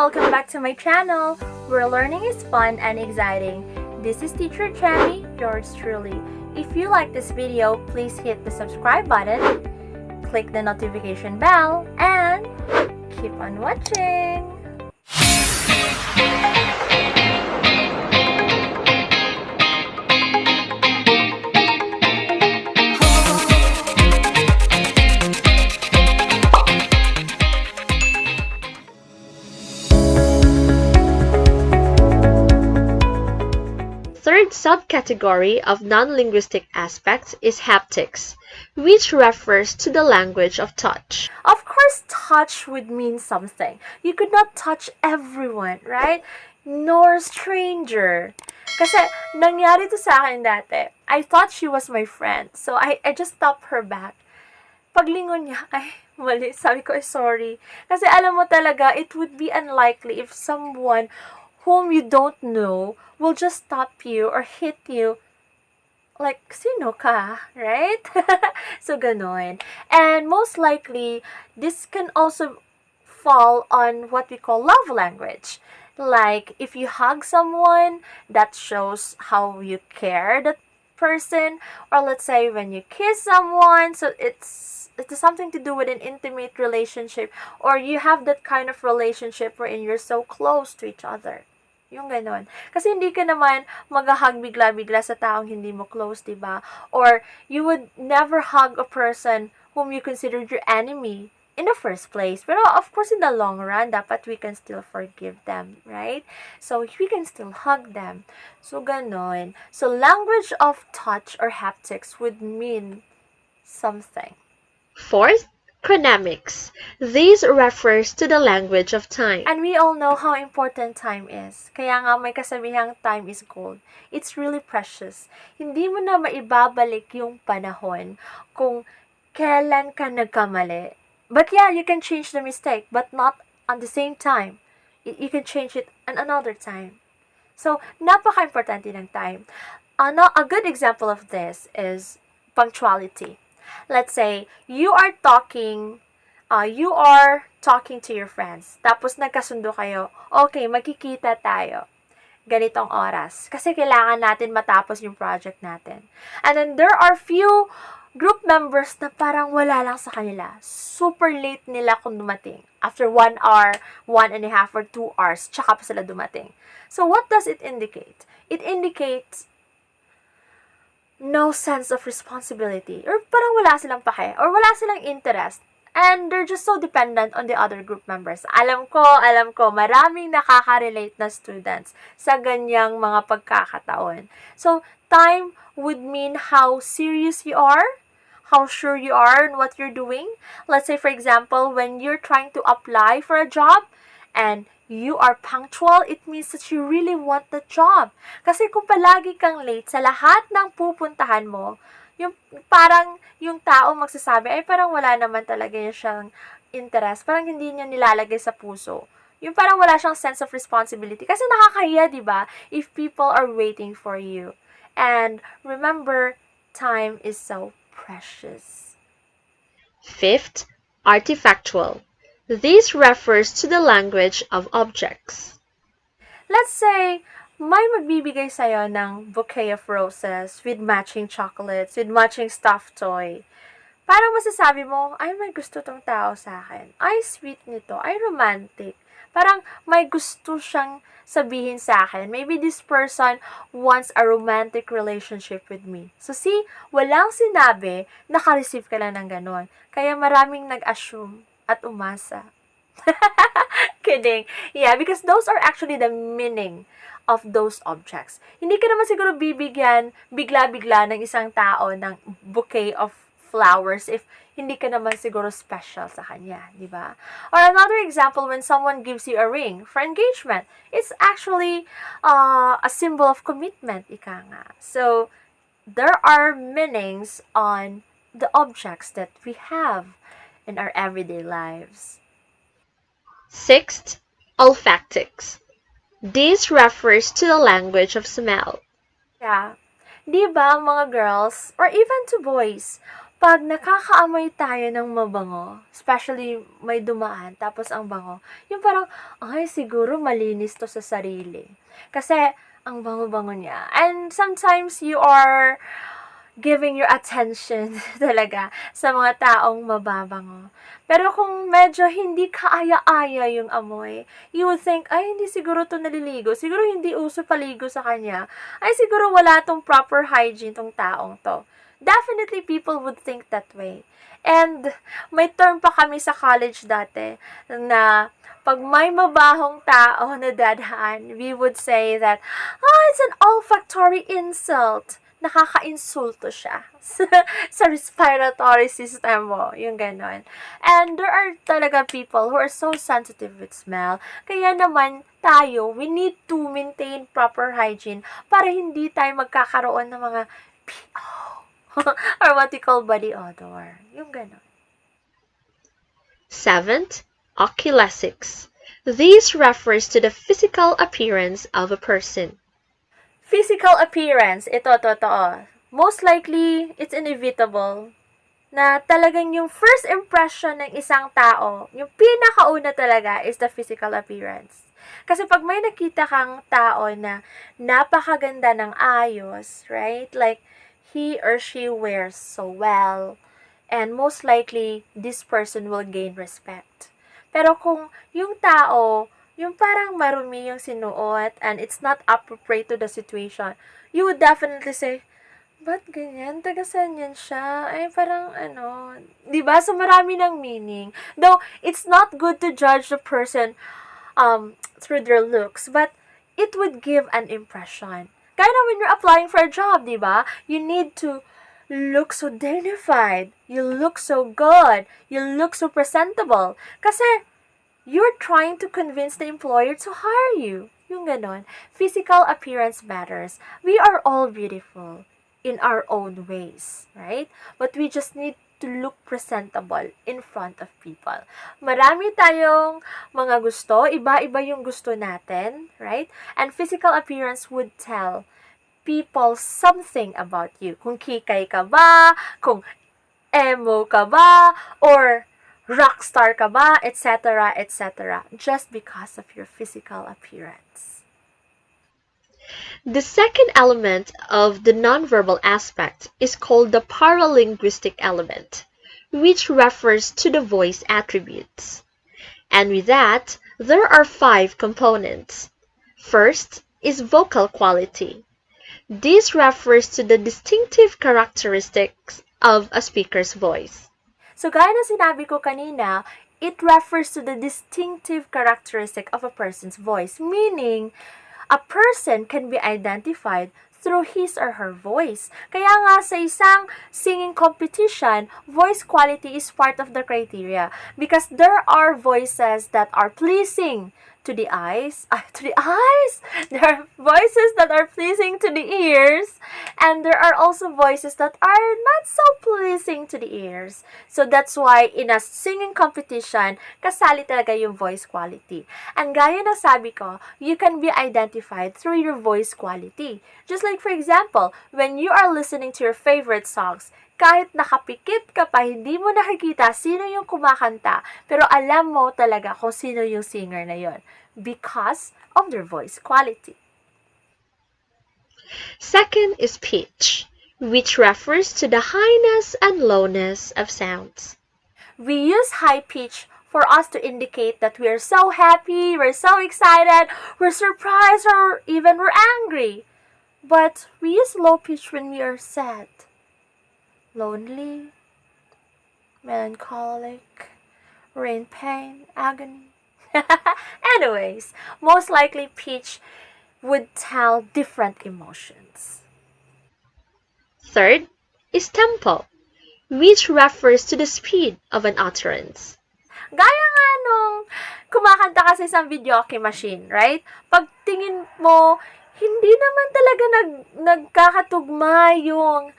welcome back to my channel, where learning is fun and exciting. This is Teacher Chami, yours truly. If you like this video, please hit the subscribe button, click the notification bell, and keep on watching! Third subcategory of non-linguistic aspects is haptics, which refers to the language of touch. Of course, touch would mean something. You could not touch everyone, right? Nor stranger. Kasi nangyari to sa akin dati. I thought she was my friend. So I just stopped her back. Paglingon niya, ay, mali. Sabi ko, sorry. Kasi alam mo talaga, it would be unlikely if someone whom you don't know will just stop you or hit you like, sino ka? Right? So, ganon. And most likely, this can also fall on what we call love language. Like, if you hug someone, that shows how you care that person. Or let's say, when you kiss someone, so it has something to do with an intimate relationship. Or you have that kind of relationship wherein you're so close to each other. Yung ganon. Kasi hindi ka naman mag-hug bigla-bigla sa taong hindi mo close, diba? Or you would never hug a person whom you considered your enemy in the first place. Pero of course, in the long run, dapat we can still forgive them, right? So we can still hug them. So ganon. So language of touch or haptics would mean something. Fourth, chronemics. This refers to the language of time. And we all know how important time is. Kaya nga may kasabihang time is gold. It's really precious. Hindi mo na maibabalik yung panahon kung kailan ka nagkamali. But yeah, you can change the mistake, but not at the same time. You can change it at another time. So, napaka-importante ng time. A good example of this is punctuality. Let's say, you are talking to your friends. Tapos nagkasundo kayo, okay, magkikita tayo. Ganitong oras. Kasi kailangan natin matapos yung project natin. And then there are few group members na parang wala lang sa kanila. Super late nila kung dumating. After 1 hour, 1.5 or 2 hours, tsaka pa sila dumating. So what does it indicate? It indicates no sense of responsibility, or parang wala silang pake, or wala silang interest, and they're just so dependent on the other group members. Alam ko, maraming nakaka-relate na students sa ganyang mga pagkakataon. So, time would mean how serious you are, how sure you are in what you're doing. Let's say, for example, when you're trying to apply for a job, and you are punctual, it means that you really want the job. Kasi kung palagi kang late sa lahat ng pupuntahan mo, yung parang yung tao magsasabi, ay parang wala naman talaga siyang interest. Parang hindi niya nilalagay sa puso. Yung parang wala siyang sense of responsibility. Kasi nakakahiya, di ba? If people are waiting for you. And remember, time is so precious. Fifth, artifactual. This refers to the language of objects. Let's say, may magbibigay sa'yo ng bouquet of roses with matching chocolates, with matching stuffed toy. Parang masasabi mo, ay, may gusto tong tao sa akin. Ay, sweet nito. Ay, romantic. Parang may gusto siyang sabihin sa akin. Maybe this person wants a romantic relationship with me. So see, walang sinabi, naka-receive ka lang ng ganon. Kaya maraming nag-assume at umasa. Kidding. Yeah, because those are actually the meaning of those objects. Hindi ka naman siguro bibigyan bigla-bigla ng isang tao ng bouquet of flowers if hindi ka naman siguro special sa kanya, di ba? Or another example, when someone gives you a ring for engagement, it's actually a symbol of commitment, ika nga. So, there are meanings on the objects that we have in our everyday lives. Sixth, olfactics. This refers to the language of smell. Yeah. Di ba, mga girls, or even to boys, Pag nakakaamoy tayo ng mabango, especially may dumaan, tapos ang bango, yung parang, ay, siguro malinis to sa sarili. Kasi, ang bango-bango niya. And sometimes you are giving your attention talaga sa mga taong mababango. Pero kung medyo hindi kaaya-aya yung amoy, you would think, ay, hindi siguro to naliligo. Siguro hindi uso paligo sa kanya. Ay, siguro wala tong proper hygiene tong taong to. Definitely people would think that way. And may term pa kami sa college dati na pag may mabahong tao na dadaan, we would say that, it's an olfactory insult. Nakaka-insulto siya sa respiratory system mo, yung ganon. And there are talaga people who are so sensitive with smell. Kaya naman tayo, we need to maintain proper hygiene para hindi tayo magkakaroon ng mga PO or what we call body odor. Yung ganon. 7th, oculesics. This refers to the physical appearance of a person. Physical appearance, ito. Most likely, it's inevitable na talagang yung first impression ng isang tao, yung pinakauna talaga is the physical appearance. Kasi pag may nakita kang tao na napakaganda ng ayos, right? Like, he or she wears so well, and most likely, this person will gain respect. Pero kung yung tao, yung parang marumi yung sinuot and it's not appropriate to the situation, you would definitely say, ba't ganyan? Taga saan yan siya? Ay, parang diba? So, marami ng meaning. Though, it's not good to judge the person through their looks, but it would give an impression. Kaya na when you're applying for a job, diba? You need to look so dignified. You look so good. You look so presentable. Kasi, you're trying to convince the employer to hire you. Yung ganon. Physical appearance matters. We are all beautiful in our own ways, right? But we just need to look presentable in front of people. Marami tayong mga gusto, iba-iba yung gusto natin, right? And physical appearance would tell people something about you. Kung kikay ka ba, kung emo ka ba, or rockstar ka ba, etc., etc., just because of your physical appearance. The second element of the nonverbal aspect is called the paralinguistic element, which refers to the voice attributes. And with that, there are 5 components. First is vocal quality. This refers to the distinctive characteristics of a speaker's voice. So gaya na sinabi ko kanina, it refers to the distinctive characteristic of a person's voice, meaning a person can be identified through his or her voice. Kaya nga sa isang singing competition, voice quality is part of the criteria because there are voices that are pleasing to the eyes. There are voices that are pleasing to the ears, and there are also voices that are not so pleasing to the ears. So that's why in a singing competition, kasali talaga yung voice quality. And gaya na sabi ko, you can be identified through your voice quality. Just like for example, when you are listening to your favorite songs, kahit nakapikit ka pa, hindi mo nakikita sino yung kumakanta, pero alam mo talaga kung sino yung singer na yon because of their voice quality. Second is pitch, which refers to the highness and lowness of sounds. We use high pitch for us to indicate that we are so happy, we're so excited, we're surprised, or even we're angry. But we use low pitch when we are sad, lonely, melancholic, or in pain, agony. Anyways, most likely pitch would tell different emotions. Third is tempo, which refers to the speed of an utterance. Gaya nga nung kumakanta ka sa isang videoke machine, right? Pag tingin mo, hindi naman talaga nagkakatugma yung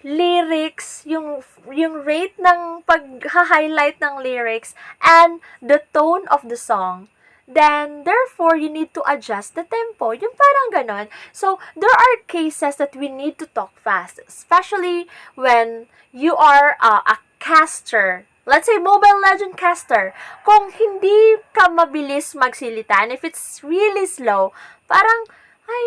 lyrics, yung rate ng pag-highlight ng lyrics and the tone of the song. then therefore you need to adjust the tempo. Yung parang ganon. So there are cases that we need to talk fast, especially when you are a caster. Let's say Mobile Legend caster. Kung hindi ka mabilis magsilita, and if it's really slow, parang ay,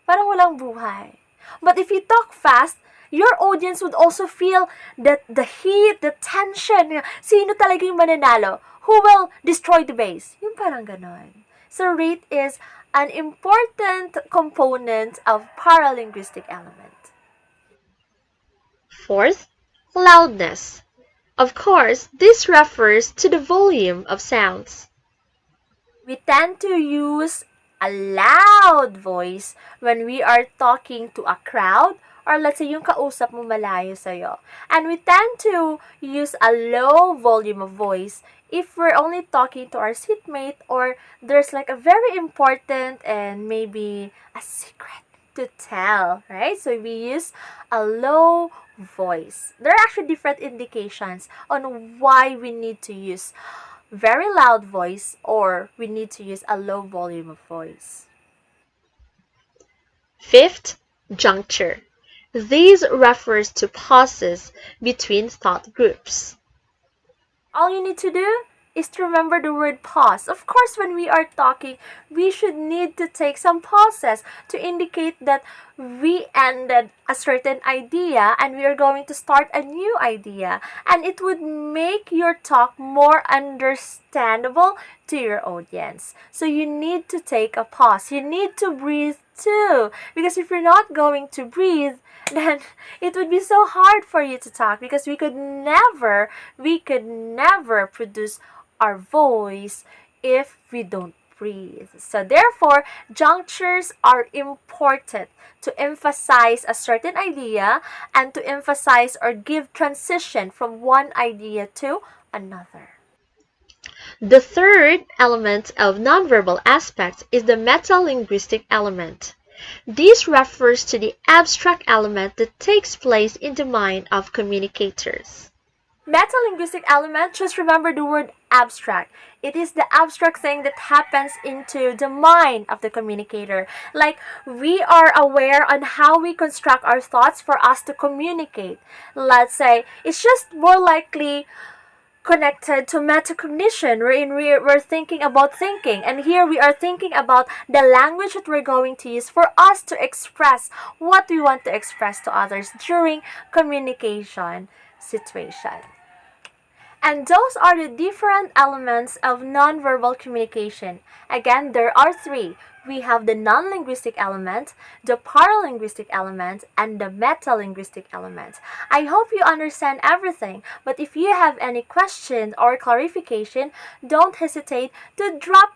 parang walang buhay. But if you talk fast, your audience would also feel that the heat, the tension, sino talaga yung mananalo? Who will destroy the base? Yung parang ganon. So rate is an important component of paralinguistic element. Fourth, loudness. Of course, this refers to the volume of sounds. We tend to use a loud voice when we are talking to a crowd, or let's say yung kausap mo malayo sa'yo. And we tend to use a low volume of voice if we're only talking to our seatmate, or there's like a very important and maybe a secret to tell, right? So we use a low voice. There are actually different indications on why we need to use very loud voice or we need to use a low volume of voice. Fifth, juncture. This refers to pauses between thought groups. All you need to do is to remember the word pause. Of course, when we are talking, we should need to take some pauses to indicate that we ended a certain idea and we are going to start a new idea. And it would make your talk more understandable to your audience. So you need to take a pause. You need to breathe too. Because if you're not going to breathe, then it would be so hard for you to talk, because we could never produce our voice if we don't breathe. So therefore, junctures are important to emphasize a certain idea and to emphasize or give transition from one idea to another. The third element of nonverbal aspects is the metalinguistic element. This refers to the abstract element that takes place in the mind of communicators. Metalinguistic element, just remember the word abstract. It is the abstract thing that happens into the mind of the communicator. Like, we are aware on how we construct our thoughts for us to communicate. Let's say, it's just more likely connected to metacognition, wherein we're thinking about thinking. And here we are thinking about the language that we're going to use for us to express what we want to express to others during communication situation. And those are the different elements of nonverbal communication. Again, there are three. We have the non-linguistic element, the paralinguistic element, and the metalinguistic element. I hope you understand everything, but if you have any questions or clarification, don't hesitate to drop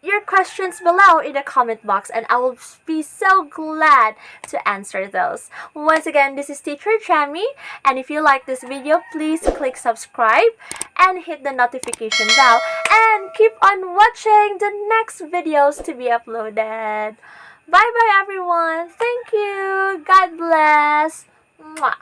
your questions below in the comment box, and I will be so glad to answer those. Once again, this is Teacher Chami, and if you like this video, please click subscribe and hit the notification bell, and keep on watching the next videos to be uploaded. Bye bye everyone. Thank you. God bless. Mwah.